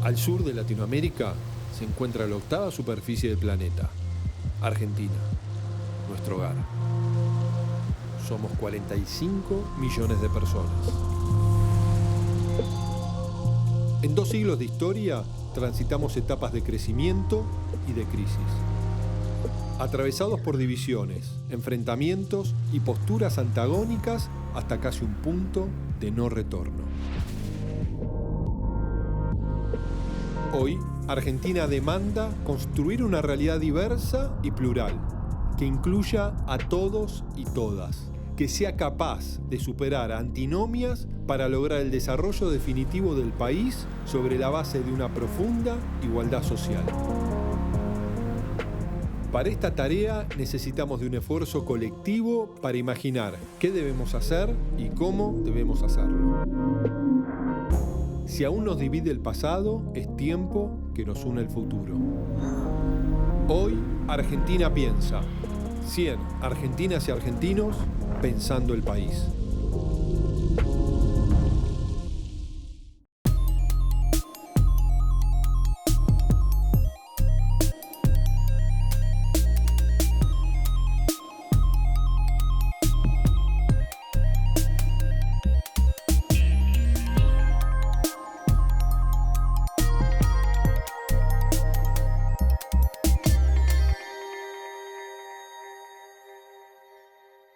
Al sur de Latinoamérica se encuentra la octava superficie del planeta, Argentina, nuestro hogar. Somos 45 millones de personas. En 2 siglos de historia transitamos etapas de crecimiento y de crisis. Atravesados por divisiones, enfrentamientos y posturas antagónicas hasta casi un punto de no retorno. Hoy, Argentina demanda construir una realidad diversa y plural, que incluya a todos y todas, que sea capaz de superar antinomias para lograr el desarrollo definitivo del país sobre la base de una profunda igualdad social. Para esta tarea necesitamos de un esfuerzo colectivo para imaginar qué debemos hacer y cómo debemos hacerlo. Si aún nos divide el pasado, es tiempo que nos une el futuro. Hoy, Argentina piensa. 100 argentinas y argentinos pensando el país.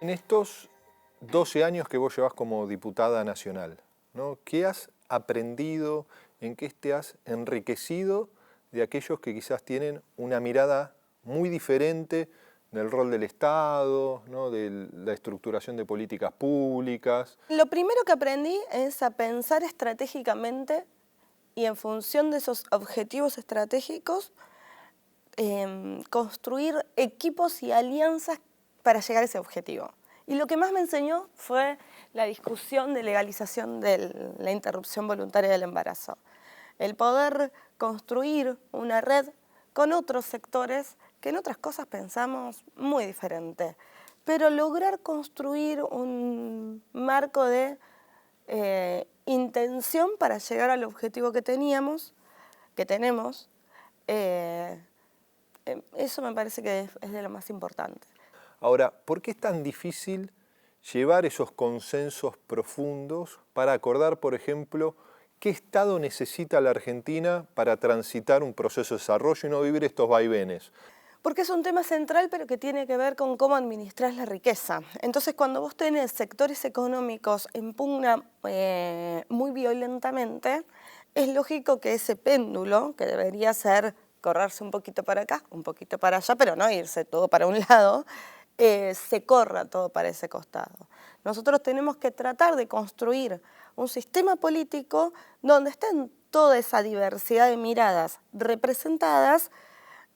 En estos 12 años que vos llevas como diputada nacional, ¿no? ¿Qué has aprendido, en qué te has enriquecido de aquellos que quizás tienen una mirada muy diferente del rol del Estado, ¿no? De la estructuración de políticas públicas? Lo primero que aprendí es a pensar estratégicamente y en función de esos objetivos estratégicos, construir equipos y alianzas para llegar a ese objetivo. Y lo que más me enseñó fue la discusión de legalización de la interrupción voluntaria del embarazo. El poder construir una red con otros sectores que en otras cosas pensamos muy diferente, pero lograr construir un marco de intención para llegar al objetivo que tenemos, eso me parece que es de lo más importante. Ahora, ¿por qué es tan difícil llevar esos consensos profundos para acordar, por ejemplo, qué Estado necesita la Argentina para transitar un proceso de desarrollo y no vivir estos vaivenes? Porque es un tema central, pero que tiene que ver con cómo administrar la riqueza. Entonces, cuando vos tenés sectores económicos en pugna muy violentamente, es lógico que ese péndulo, que debería ser correrse un poquito para acá, un poquito para allá, pero no irse todo para un lado, se corra todo para ese costado. Nosotros tenemos que tratar de construir un sistema político donde estén toda esa diversidad de miradas representadas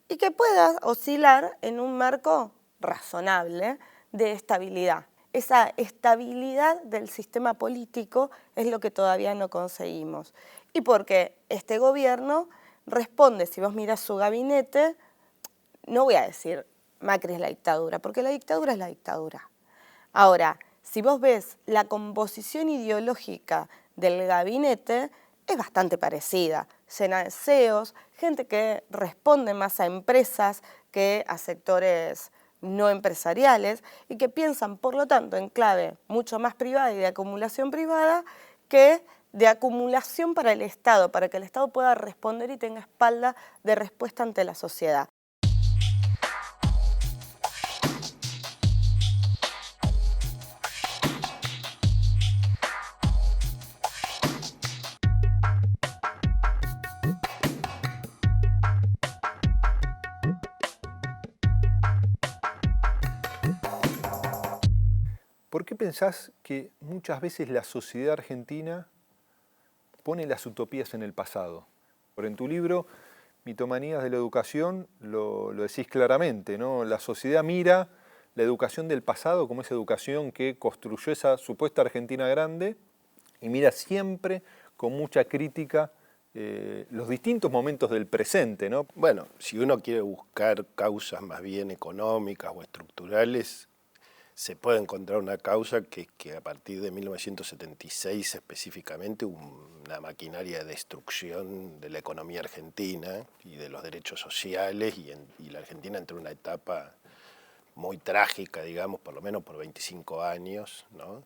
y que pueda oscilar en un marco razonable de estabilidad. Esa estabilidad del sistema político es lo que todavía no conseguimos. Y porque este gobierno responde, si vos mirás su gabinete, no voy a decir Macri es la dictadura, porque la dictadura es la dictadura. Ahora, si vos ves la composición ideológica del gabinete, es bastante parecida, llena de CEOs, gente que responde más a empresas que a sectores no empresariales y que piensan, por lo tanto, en clave mucho más privada y de acumulación privada que de acumulación para el Estado, para que el Estado pueda responder y tenga espalda de respuesta ante la sociedad. ¿Por qué pensás que muchas veces la sociedad argentina pone las utopías en el pasado? En tu libro, Mitomanías de la Educación, lo decís claramente, ¿no? La sociedad mira la educación del pasado como esa educación que construyó esa supuesta Argentina grande y mira siempre con mucha crítica los distintos momentos del presente, ¿no? Bueno, si uno quiere buscar causas más bien económicas o estructurales, se puede encontrar una causa que es que a partir de 1976 específicamente hubo una maquinaria de destrucción de la economía argentina y de los derechos sociales, y la Argentina entró en una etapa muy trágica, digamos, por lo menos por 25 años, ¿no?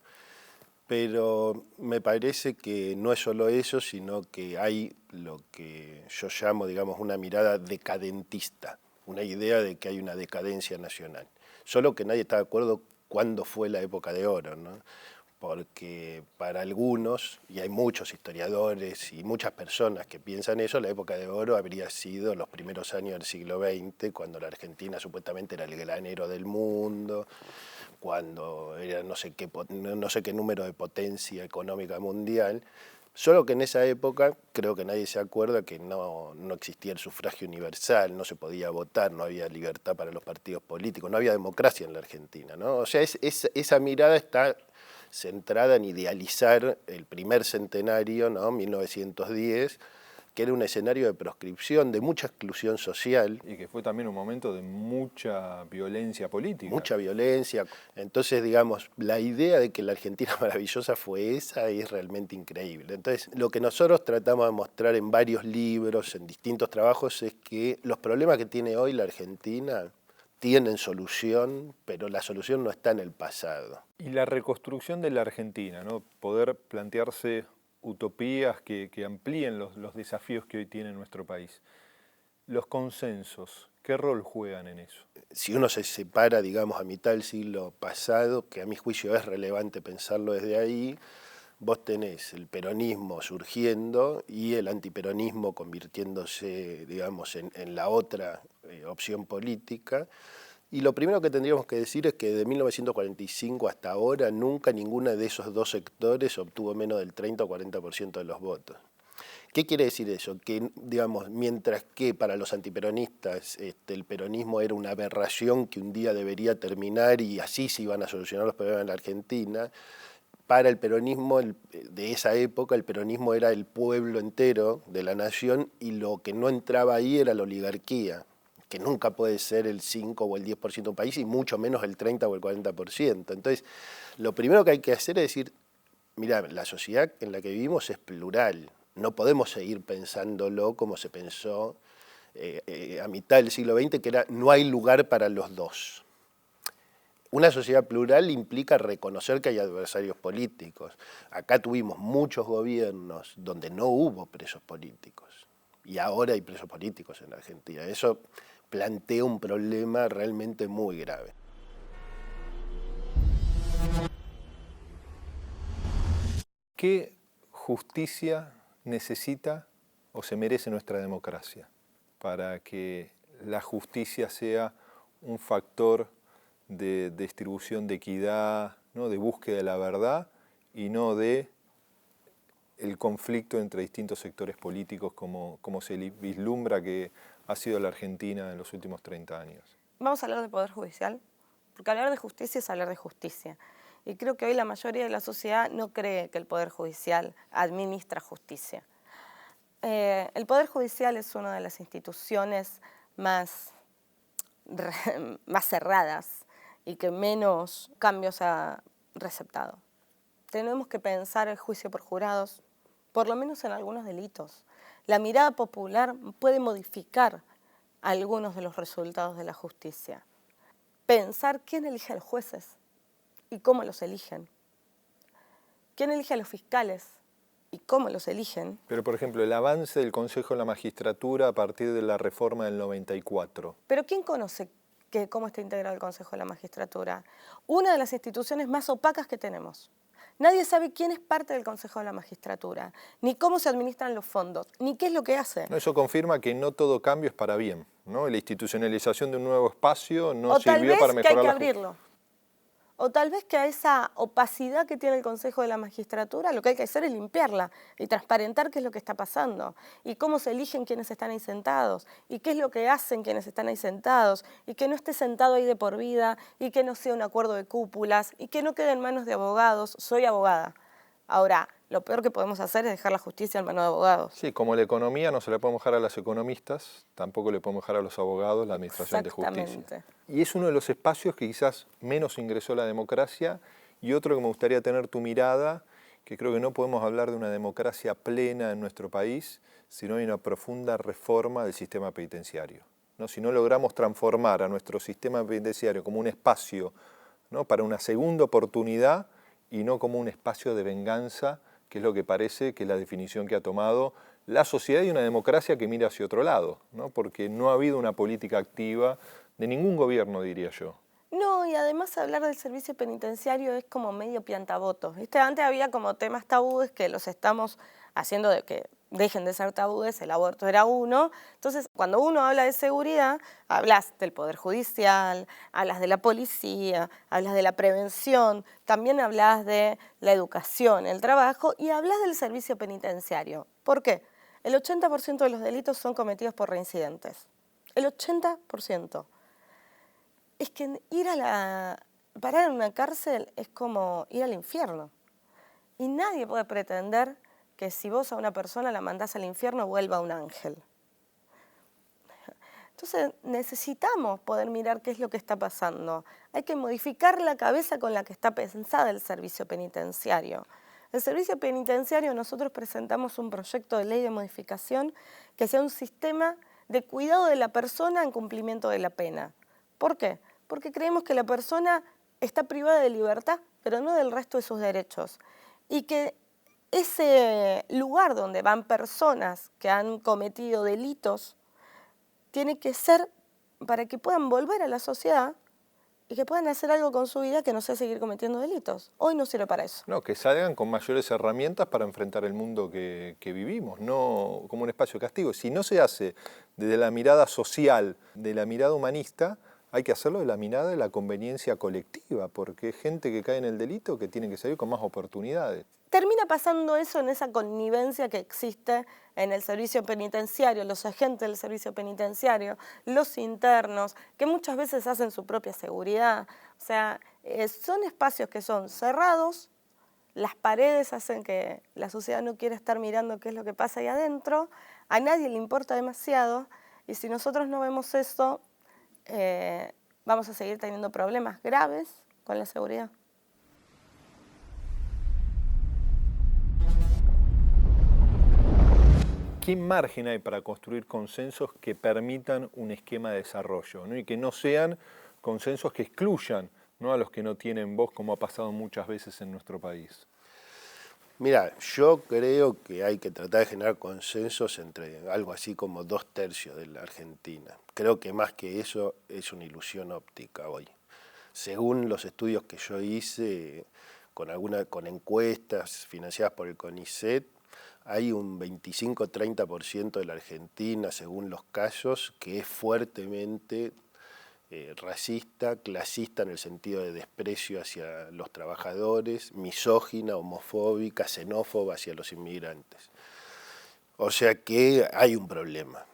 Pero me parece que no es solo eso, sino que hay lo que yo llamo, digamos, una mirada decadentista, una idea de que hay una decadencia nacional. Solo que nadie está de acuerdo cuándo fue la época de oro, ¿no? Porque para algunos, y hay muchos historiadores y muchas personas que piensan eso, la época de oro habría sido los primeros años del siglo XX, cuando la Argentina supuestamente era el granero del mundo, cuando era no sé qué número de potencia económica mundial, solo que en esa época creo que nadie se acuerda que no existía el sufragio universal, no se podía votar, no había libertad para los partidos políticos, no había democracia en la Argentina, ¿no? O sea, esa mirada está centrada en idealizar el primer centenario, ¿no? 1910, que era un escenario de proscripción, de mucha exclusión social. Y que fue también un momento de mucha violencia política. Mucha violencia. Entonces, digamos, la idea de que la Argentina maravillosa fue esa es realmente increíble. Entonces, lo que nosotros tratamos de mostrar en varios libros, en distintos trabajos, es que los problemas que tiene hoy la Argentina tienen solución, pero la solución no está en el pasado. Y la reconstrucción de la Argentina, ¿no? Poder plantearse utopías que amplíen los desafíos que hoy tiene nuestro país. Los consensos, ¿qué rol juegan en eso? Si uno se separa, digamos, a mitad del siglo pasado, que a mi juicio es relevante pensarlo desde ahí, vos tenés el peronismo surgiendo y el antiperonismo convirtiéndose, digamos, en la otra opción política. Y lo primero que tendríamos que decir es que de 1945 hasta ahora nunca ninguno de esos dos sectores obtuvo menos del 30 o 40% de los votos. ¿Qué quiere decir eso? Que, digamos, mientras que para los antiperonistas el peronismo era una aberración que un día debería terminar y así se iban a solucionar los problemas en la Argentina, para el peronismo de esa época, el peronismo era el pueblo entero de la nación y lo que no entraba ahí era la oligarquía, que nunca puede ser el 5 o el 10% de un país y mucho menos el 30 o el 40%. Entonces, lo primero que hay que hacer es decir, mira, la sociedad en la que vivimos es plural, no podemos seguir pensándolo como se pensó a mitad del siglo XX, que era no hay lugar para los dos. Una sociedad plural implica reconocer que hay adversarios políticos. Acá tuvimos muchos gobiernos donde no hubo presos políticos y ahora hay presos políticos en Argentina. Eso plantea un problema realmente muy grave. ¿Qué justicia necesita o se merece nuestra democracia para que la justicia sea un factor de distribución de equidad, ¿no? De búsqueda de la verdad y no de el conflicto entre distintos sectores políticos como se vislumbra que ha sido la Argentina en los últimos 30 años? Vamos a hablar de Poder Judicial, porque hablar de justicia es hablar de justicia. Y creo que hoy la mayoría de la sociedad no cree que el Poder Judicial administra justicia. El Poder Judicial es una de las instituciones más cerradas y que menos cambios ha receptado. Tenemos que pensar el juicio por jurados, por lo menos en algunos delitos. La mirada popular puede modificar algunos de los resultados de la justicia. Pensar quién elige a los jueces y cómo los eligen. ¿Quién elige a los fiscales y cómo los eligen? Pero, por ejemplo, el avance del Consejo de la Magistratura a partir de la reforma del 94. ¿Pero quién conoce cómo está integrado el Consejo de la Magistratura? Una de las instituciones más opacas que tenemos. Nadie sabe quién es parte del Consejo de la Magistratura, ni cómo se administran los fondos, ni qué es lo que hace. No, eso confirma que no todo cambio es para bien, ¿no? La institucionalización de un nuevo espacio no sirvió para mejorar la justicia. O tal vez que hay que abrirlo. O tal vez que a esa opacidad que tiene el Consejo de la Magistratura lo que hay que hacer es limpiarla y transparentar qué es lo que está pasando y cómo se eligen quienes están ahí sentados y qué es lo que hacen quienes están ahí sentados y que no esté sentado ahí de por vida y que no sea un acuerdo de cúpulas y que no quede en manos de abogados. Soy abogada. Ahora, lo peor que podemos hacer es dejar la justicia en manos de abogados. Sí, como la economía no se la podemos dejar a los economistas, tampoco le podemos dejar a los abogados la administración de justicia. Exactamente. Y es uno de los espacios que quizás menos ingresó la democracia, y otro que me gustaría tener tu mirada, que creo que no podemos hablar de una democracia plena en nuestro país si no hay una profunda reforma del sistema penitenciario, ¿no? Si no logramos transformar a nuestro sistema penitenciario como un espacio, ¿no?, para una segunda oportunidad y no como un espacio de venganza, que es lo que parece que es la definición que ha tomado la sociedad y una democracia que mira hacia otro lado, ¿no? Porque no ha habido una política activa de ningún gobierno, diría yo. No, y además hablar del servicio penitenciario es como medio piantabotos, ¿viste? Antes había como temas tabúes que los estamos haciendo de que dejen de ser tabúes, el aborto era uno. Entonces, cuando uno habla de seguridad, hablas del Poder Judicial, hablas de la policía, hablas de la prevención, también hablas de la educación, el trabajo y hablas del servicio penitenciario. ¿Por qué? El 80% de los delitos son cometidos por reincidentes. El 80%. Es que parar en una cárcel es como ir al infierno. Y nadie puede pretender que si vos a una persona la mandás al infierno vuelva un ángel. Entonces necesitamos poder mirar qué es lo que está pasando. Hay que modificar la cabeza con la que está pensada el servicio penitenciario. El servicio penitenciario, nosotros presentamos un proyecto de ley de modificación que sea un sistema de cuidado de la persona en cumplimiento de la pena. ¿Por qué? Porque creemos que la persona está privada de libertad, pero no del resto de sus derechos. Y que ese lugar donde van personas que han cometido delitos tiene que ser para que puedan volver a la sociedad y que puedan hacer algo con su vida que no sea seguir cometiendo delitos. Hoy no sirve para eso. No, que salgan con mayores herramientas para enfrentar el mundo que vivimos, no como un espacio de castigo. Si no se hace desde la mirada social, de la mirada humanista, hay que hacerlo de la mirada de la conveniencia colectiva, porque hay gente que cae en el delito que tiene que salir con más oportunidades. Termina pasando eso en esa connivencia que existe en el servicio penitenciario, los agentes del servicio penitenciario, los internos, que muchas veces hacen su propia seguridad. O sea, son espacios que son cerrados, las paredes hacen que la sociedad no quiera estar mirando qué es lo que pasa ahí adentro, a nadie le importa demasiado, y si nosotros no vemos eso, vamos a seguir teniendo problemas graves con la seguridad. ¿Qué margen hay para construir consensos que permitan un esquema de desarrollo, ¿no? Y que no sean consensos que excluyan, ¿no?, a los que no tienen voz, como ha pasado muchas veces en nuestro país? Mira, yo creo que hay que tratar de generar consensos entre algo así como 2/3 de la Argentina. Creo que más que eso es una ilusión óptica hoy. Según los estudios que yo hice con encuestas financiadas por el CONICET, hay un 25-30% de la Argentina, según los casos, que es fuertemente racista, clasista en el sentido de desprecio hacia los trabajadores, misógina, homofóbica, xenófoba hacia los inmigrantes. O sea que hay un problema.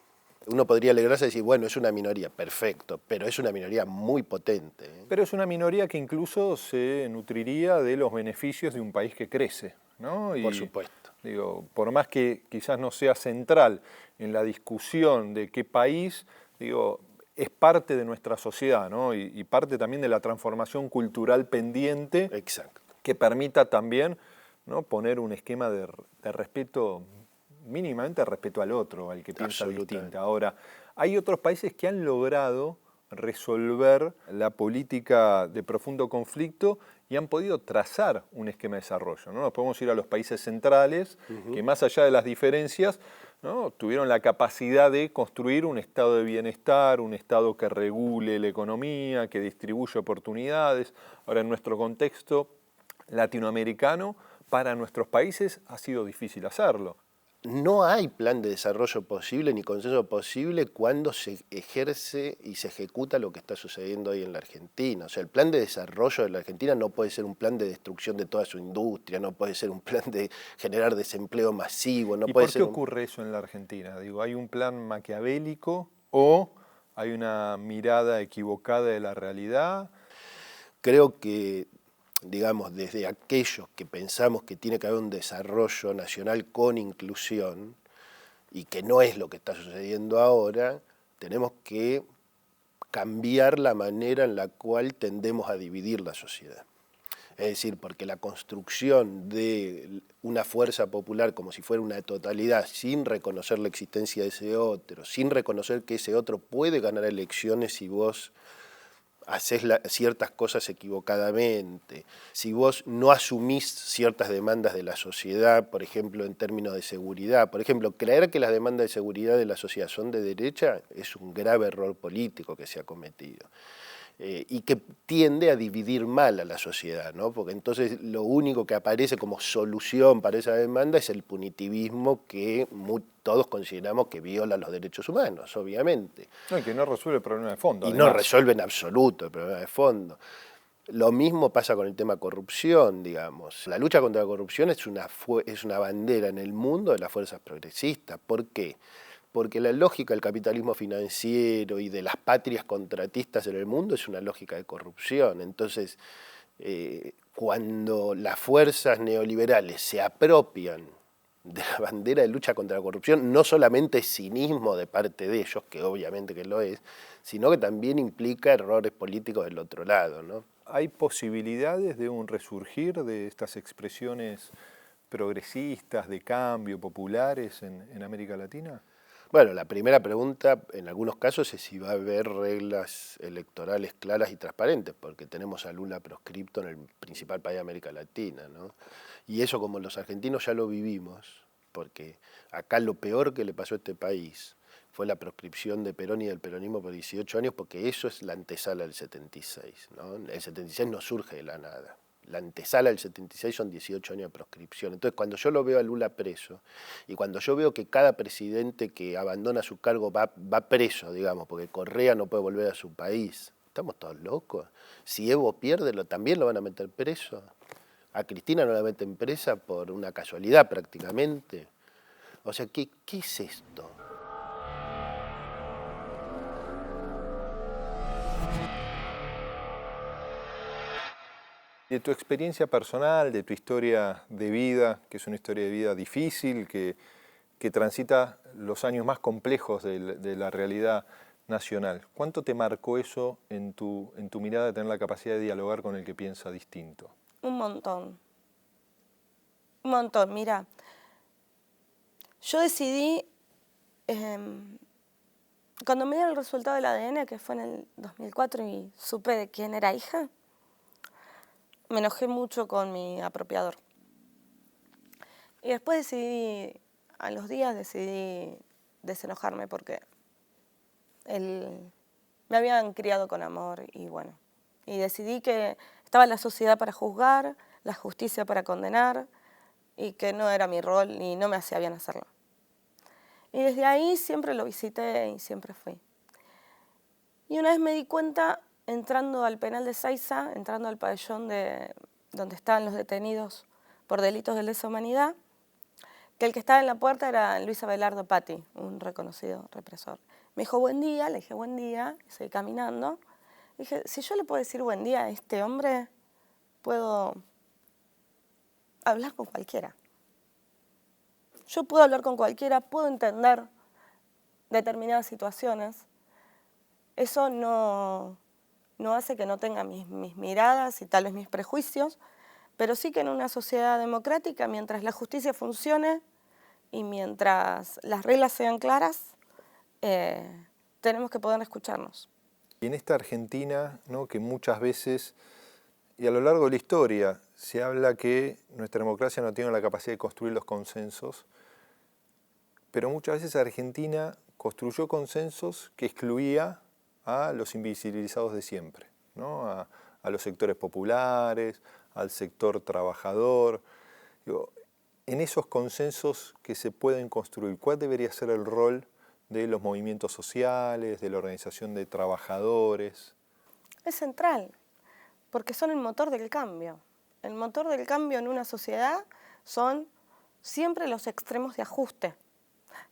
Uno podría alegrarse y decir, bueno, es una minoría, perfecto, pero es una minoría muy potente, ¿eh? Pero es una minoría que incluso se nutriría de los beneficios de un país que crece, ¿no? Por supuesto. Digo, por más que quizás no sea central en la discusión de qué país, digo, es parte de nuestra sociedad, ¿no? Y parte también de la transformación cultural pendiente. Exacto. Que permita también, ¿no?, poner un esquema de respeto, mínimamente respeto al otro, al que piensa distinto. Ahora, hay otros países que han logrado resolver la política de profundo conflicto y han podido trazar un esquema de desarrollo, ¿no? Nos podemos ir a los países centrales, que más allá de las diferencias, ¿no?, tuvieron la capacidad de construir un estado de bienestar, un estado que regule la economía, que distribuye oportunidades. Ahora, en nuestro contexto latinoamericano, para nuestros países ha sido difícil hacerlo. No hay plan de desarrollo posible ni consenso posible cuando se ejerce y se ejecuta lo que está sucediendo hoy en la Argentina. O sea, el plan de desarrollo de la Argentina no puede ser un plan de destrucción de toda su industria, no puede ser un plan de generar desempleo masivo. No ¿Y puede por qué ser ocurre eso en la Argentina? Digo, ¿hay un plan maquiavélico o hay una mirada equivocada de la realidad? Creo que digamos, desde aquellos que pensamos que tiene que haber un desarrollo nacional con inclusión, y que no es lo que está sucediendo ahora, tenemos que cambiar la manera en la cual tendemos a dividir la sociedad. Es decir, porque la construcción de una fuerza popular como si fuera una totalidad, sin reconocer la existencia de ese otro, sin reconocer que ese otro puede ganar elecciones si vos haces ciertas cosas equivocadamente, si vos no asumís ciertas demandas de la sociedad, por ejemplo, en términos de seguridad. Por ejemplo, creer que las demandas de seguridad de la sociedad son de derecha es un grave error político que se ha cometido. Y que tiende a dividir mal a la sociedad, ¿no? Porque entonces lo único que aparece como solución para esa demanda es el punitivismo que todos consideramos que viola los derechos humanos, obviamente. No, y que no resuelve el problema de fondo. Y además. no resuelve en absoluto el problema de fondo. Lo mismo pasa con el tema corrupción, digamos. La lucha contra la corrupción es una bandera en el mundo de las fuerzas progresistas. ¿Por qué? Porque la lógica del capitalismo financiero y de las patrias contratistas en el mundo es una lógica de corrupción. Entonces, cuando las fuerzas neoliberales se apropian de la bandera de lucha contra la corrupción, no solamente es cinismo de parte de ellos, que obviamente que lo es, sino que también implica errores políticos del otro lado, ¿no? ¿Hay posibilidades de un resurgir de estas expresiones progresistas, de cambio, populares en América Latina? Bueno, la primera pregunta en algunos casos es si va a haber reglas electorales claras y transparentes, porque tenemos a Lula proscripto en el principal país de América Latina, ¿no? Y eso, como los argentinos ya lo vivimos, porque acá lo peor que le pasó a este país fue la proscripción de Perón y del peronismo por 18 años, porque eso es la antesala del 76, ¿no? El 76 no surge de la nada. La antesala del 76 son 18 años de proscripción. Entonces, cuando yo lo veo a Lula preso, y cuando yo veo que cada presidente que abandona su cargo va preso, digamos, porque Correa no puede volver a su país, estamos todos locos. Si Evo pierde, también lo van a meter preso. A Cristina no la meten presa por una casualidad prácticamente. O sea, ¿qué es esto? De tu experiencia personal, de tu historia de vida, que es una historia de vida difícil, que transita los años más complejos de la realidad nacional, ¿cuánto te marcó eso en tu mirada de tener la capacidad de dialogar con el que piensa distinto? Un montón. Un montón. Mira, yo decidí, cuando me dieron el resultado del ADN, que fue en el 2004, y supe de quién era hija, me enojé mucho con mi apropiador. Y después a los días decidí desenojarme porque me habían criado con amor y bueno. Y decidí que estaba la sociedad para juzgar, la justicia para condenar y que no era mi rol y no me hacía bien hacerlo. Y desde ahí siempre lo visité y siempre fui. Y una vez me di cuenta, entrando al penal de Saiza, entrando al pabellón donde estaban los detenidos por delitos de lesa humanidad, que el que estaba en la puerta era Luis Abelardo Patti, un reconocido represor. Me dijo buen día, le dije buen día, y seguí caminando. Dije, si yo le puedo decir buen día a este hombre, puedo hablar con cualquiera. Yo puedo hablar con cualquiera, puedo entender determinadas situaciones. Eso no hace que no tenga mis miradas y tal vez mis prejuicios, pero sí que en una sociedad democrática, mientras la justicia funcione y mientras las reglas sean claras, tenemos que poder escucharnos. Y en esta Argentina, ¿no?, que muchas veces, y a lo largo de la historia, se habla que nuestra democracia no tiene la capacidad de construir los consensos, pero muchas veces Argentina construyó consensos que excluía a los invisibilizados de siempre, ¿no? A los sectores populares, al sector trabajador. Digo, en esos consensos que se pueden construir, ¿cuál debería ser el rol de los movimientos sociales, de la organización de trabajadores? Es central, porque son el motor del cambio. El motor del cambio en una sociedad son siempre los extremos de ajuste.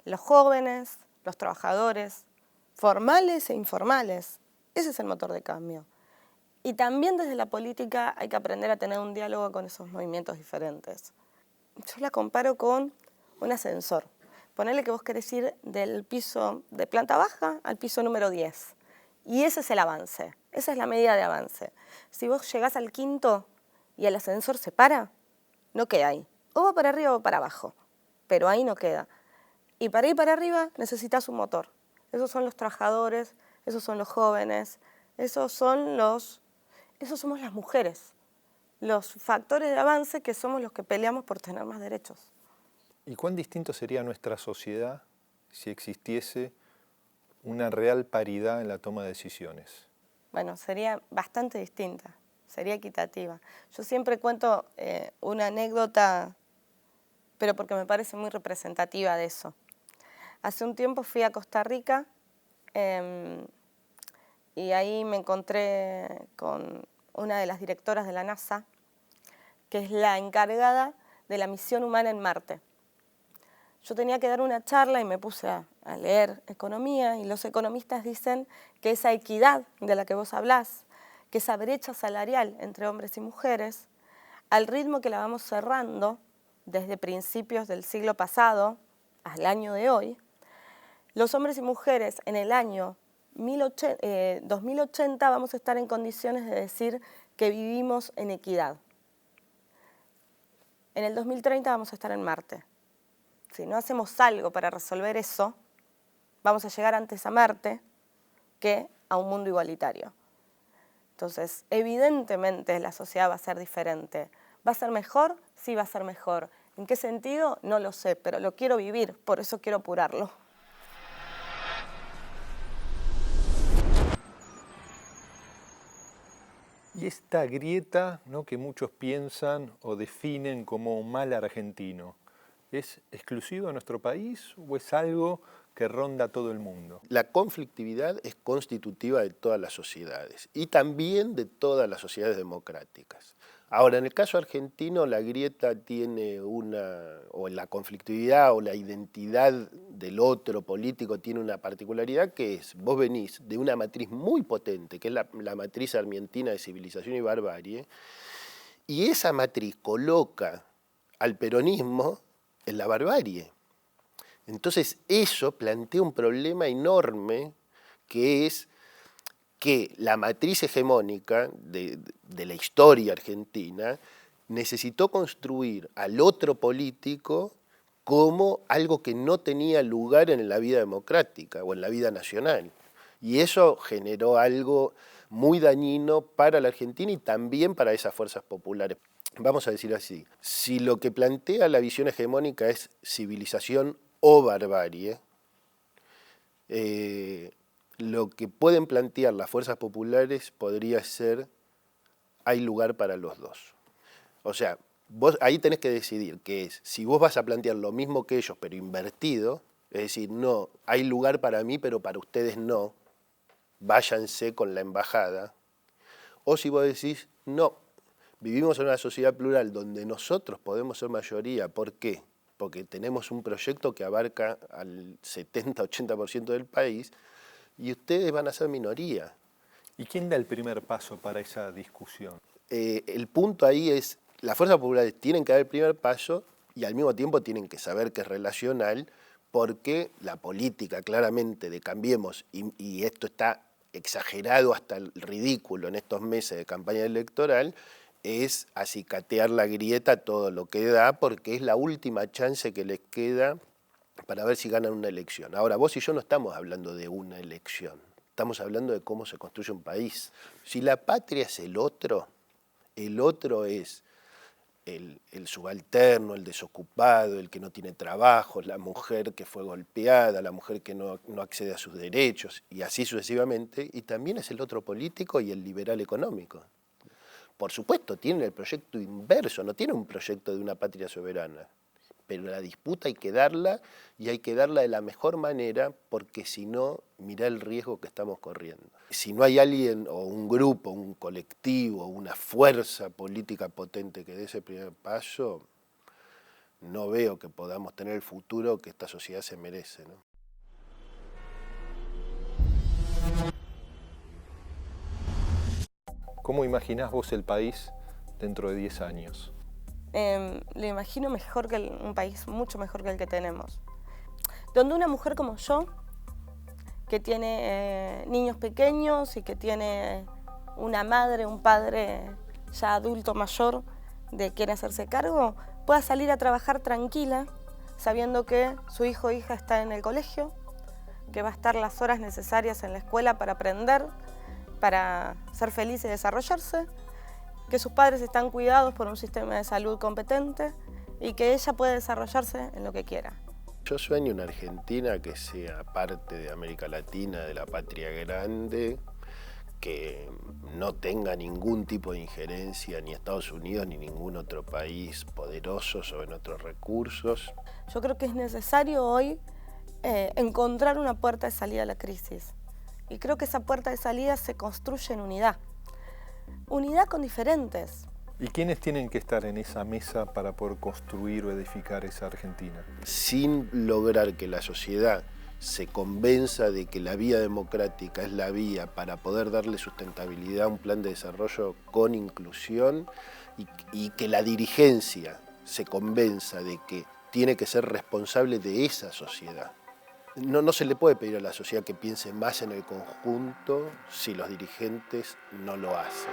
Los jóvenes, los trabajadores, formales e informales. Ese es el motor de cambio. Y también desde la política hay que aprender a tener un diálogo con esos movimientos diferentes. Yo la comparo con un ascensor. Ponele que vos querés ir del piso de planta baja al piso número 10. Y ese es el avance, esa es la medida de avance. Si vos llegás al 5.º y el ascensor se para, no queda ahí. O va para arriba o para abajo, pero ahí no queda. Y para ir para arriba necesitas un motor. Esos son los trabajadores, esos son los jóvenes, esos somos las mujeres. Los factores de avance que somos los que peleamos por tener más derechos. ¿Y cuán distinto sería nuestra sociedad si existiese una real paridad en la toma de decisiones? Bueno, sería bastante distinta, sería equitativa. Yo siempre cuento una anécdota, pero porque me parece muy representativa de eso. Hace un tiempo fui a Costa Rica y ahí me encontré con una de las directoras de la NASA, que es la encargada de la misión humana en Marte. Yo tenía que dar una charla y me puse a leer economía, y los economistas dicen que esa equidad de la que vos hablás, que esa brecha salarial entre hombres y mujeres, al ritmo que la vamos cerrando desde principios del siglo pasado al año de hoy, los hombres y mujeres en el año 2080 vamos a estar en condiciones de decir que vivimos en equidad. En el 2030 vamos a estar en Marte. Si no hacemos algo para resolver eso, vamos a llegar antes a Marte que a un mundo igualitario. Entonces, evidentemente la sociedad va a ser diferente. ¿Va a ser mejor? Sí, va a ser mejor. ¿En qué sentido? No lo sé, pero lo quiero vivir, por eso quiero apurarlo. Y esta grieta, ¿no?, que muchos piensan o definen como mal argentino, ¿es exclusivo de nuestro país o es algo que ronda todo el mundo? La conflictividad es constitutiva de todas las sociedades y también de todas las sociedades democráticas. Ahora, en el caso argentino, la grieta tiene o la conflictividad o la identidad del otro político tiene una particularidad, que es, vos venís de una matriz muy potente, que es la matriz argentina de civilización y barbarie, y esa matriz coloca al peronismo en la barbarie. Entonces eso plantea un problema enorme, que es que la matriz hegemónica de la historia argentina necesitó construir al otro político como algo que no tenía lugar en la vida democrática o en la vida nacional. Y eso generó algo muy dañino para la Argentina y también para esas fuerzas populares. Vamos a decir así, si lo que plantea la visión hegemónica es civilización o barbarie, lo que pueden plantear las fuerzas populares podría ser, hay lugar para los dos. O sea, vos ahí tenés que decidir qué es, si vos vas a plantear lo mismo que ellos, pero invertido, es decir, no, hay lugar para mí, pero para ustedes no, váyanse con la embajada, o si vos decís, no, vivimos en una sociedad plural donde nosotros podemos ser mayoría. ¿Por qué? Porque tenemos un proyecto que abarca al 70-80% del país y ustedes van a ser minoría. ¿Y quién da el primer paso para esa discusión? El punto ahí es, las fuerzas populares tienen que dar el primer paso y al mismo tiempo tienen que saber que es relacional, porque la política claramente de Cambiemos, y esto está exagerado hasta el ridículo en estos meses de campaña electoral, es acicatear la grieta todo lo que da, porque es la última chance que les queda para ver si ganan una elección. Ahora, vos y yo no estamos hablando de una elección, estamos hablando de cómo se construye un país. Si la patria es el otro es el subalterno, el desocupado, el que no tiene trabajo, la mujer que fue golpeada, la mujer que no accede a sus derechos, y así sucesivamente, y también es el otro político y el liberal económico. Por supuesto, tienen el proyecto inverso, no tienen un proyecto de una patria soberana, pero la disputa hay que darla, y hay que darla de la mejor manera, porque si no, mirá el riesgo que estamos corriendo. Si no hay alguien, o un grupo, un colectivo, una fuerza política potente que dé ese primer paso, no veo que podamos tener el futuro que esta sociedad se merece, ¿no? ¿Cómo imaginás vos el país dentro de 10 años? Lo imagino mejor que un país mucho mejor que el que tenemos. Donde una mujer como yo, que tiene niños pequeños y que tiene una madre, un padre ya adulto mayor de quiere hacerse cargo, pueda salir a trabajar tranquila, sabiendo que su hijo o hija está en el colegio, que va a estar las horas necesarias en la escuela para aprender, para ser feliz y desarrollarse, que sus padres están cuidados por un sistema de salud competente y que ella puede desarrollarse en lo que quiera. Yo sueño una Argentina que sea parte de América Latina, de la patria grande, que no tenga ningún tipo de injerencia ni Estados Unidos ni ningún otro país poderoso sobre nuestros recursos. Yo creo que es necesario hoy encontrar una puerta de salida a la crisis. Y creo que esa puerta de salida se construye en unidad. Unidad con diferentes. ¿Y quiénes tienen que estar en esa mesa para poder construir o edificar esa Argentina? Sin lograr que la sociedad se convenza de que la vía democrática es la vía para poder darle sustentabilidad a un plan de desarrollo con inclusión y que la dirigencia se convenza de que tiene que ser responsable de esa sociedad. No se le puede pedir a la sociedad que piense más en el conjunto si los dirigentes no lo hacen.